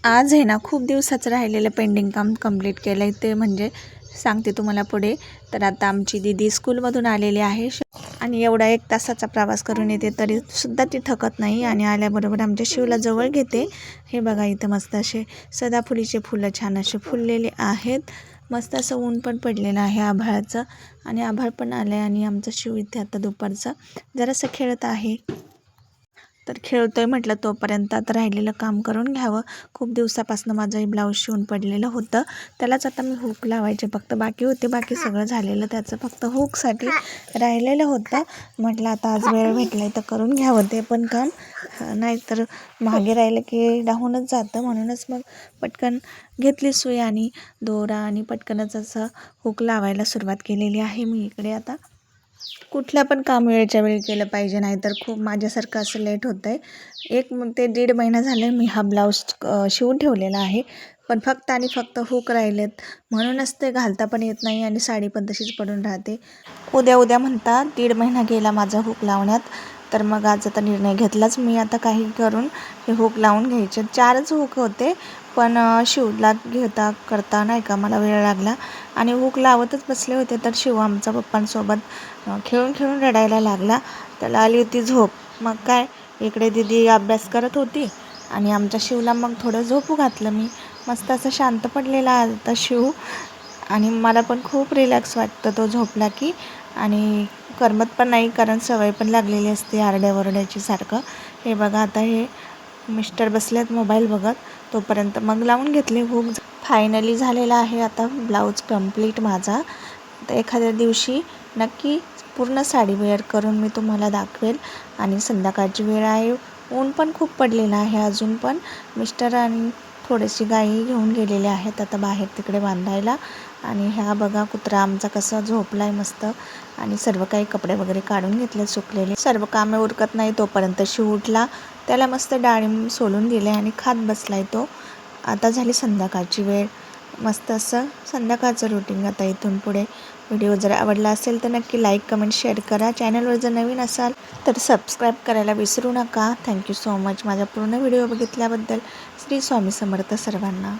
आज आहे ना खूप दिवसाचं राहिलेलं पेंडिंग काम कंप्लीट केलं आहे, ते म्हणजे सांगते तुम्हाला पुढे. तर आता आमची दीदी स्कूलमधून आलेली आहे आणि एवढा 1 तासाचा प्रवास करून येते तरीसुद्धा ती थकत नाही आणि आल्याबरोबर आमच्या शिवला जवळ घेते. हे बघा इथं मस्त असे सदाफुलीचे फुलं छान असे फुललेले आहेत. मस्त असं ऊन पण पडलेलं आहे आभाळाचं आणि आभाळ पण आलं आहे आणि आमचं शिव इथे आता दुपारचं जरासं खेळत आहे. तर खेळतोय म्हटलं तोपर्यंत आता राहिलेलं काम करून घ्यावं. खूप दिवसापासून माझं ब्लाऊज शिवून पडलेलं होतं, त्यालाच आता मी हुक लावायचे फक्त बाकी होते. बाकी सगळं झालेलं, त्याचं फक्त हुकसाठी राहिलेलं होतं. म्हटलं आता आज वेळ भेटला तर करून घ्यावं ते पण काम, नाहीतर मागे राहिलं की राहूनच जातं. म्हणूनच मग पटकन घेतली सुई आणि दोरा आणि पटकनच असं हुक लावायला सुरुवात केलेली आहे मी इकडे. आता कुठलं पण काम वेळच्या वेळी केलं पाहिजे, नाहीतर खूप माझ्यासारखं असं लेट होतं आहे. 1 ते 1.5 महिना झाले मी हा ब्लाऊज शिवून ठेवलेला आहे, पण फक्त आणि फक्त हुक राहिलेत म्हणूनच ते घालता पण येत नाही आणि साडी पण तशीच पडून राहते. उद्या म्हणता 1.5 महिना गेला माझा हुक लावण्यात. तर मग आज आता निर्णय घेतलाच मी, आता काही करून हे हुक लावून घ्यायचे. 4च हुक होते, पण शिवला घेता करता नाही का मला वेळ लागला आणि हुक लावतच बसले होते तर शिव आमचा पप्पांसोबत खेळून रडायला लागला. त्याला आली होती झोप. मग काय, इकडे दीदी अभ्यास करत होती आणि आमच्या शिवला मग थोडं झोपू घातलं मी. मस्त असं शांत पडलेला आता शिव आणि मला पण खूप रिलॅक्स वाटतं तो झोपला की. आणि करमत पण नाही, कारण सवय पण लागलेली असते आरड्यावरड्याची सारखं. हे बघा आता हे मिस्टर बसलेत मोबाईल बघत, तोपर्यंत मग लावून घेतले हुक. फायनली झालेला आहे आता ब्लाऊज कंप्लीट माझा. तर एखाद्या दिवशी नक्की पूर्ण साडी वेअर करून मी तुम्हाला दाखवेल. आणि संध्याकाळची वेळ आहे, ऊन पण खूप पडलेलं आहे अजून पण. मिस्टर आणि थोडीशी गाई घेऊन गेलेले आहेत आता बाहेर तिकडे बांधायला. आणि ह्या बघा कुत्रा आमचा कसा झोपला आहे मस्त. आणि सर्व काही कपडे वगैरे काढून घेतले सुकलेले. सर्व कामे उरकत नाही तोपर्यंत शिव उठला, त्याला मस्त डाळिंब सोलून दिले आणि खात बसलाय तो. आता झाली संध्याकाळची वेळ. मस्त असं संध्याकाळचं रुटीन आता इथून पुढे. व्हिडिओ जर आवडला असेल तर नक्की लाईक कमेंट शेअर करा. चॅनलवर जर नवीन असाल तर सबस्क्राईब करायला विसरू नका. थँक्यू सो मच माझा पूर्ण व्हिडिओ बघितल्याबद्दल. श्री स्वामी समर्थ सर्वांना.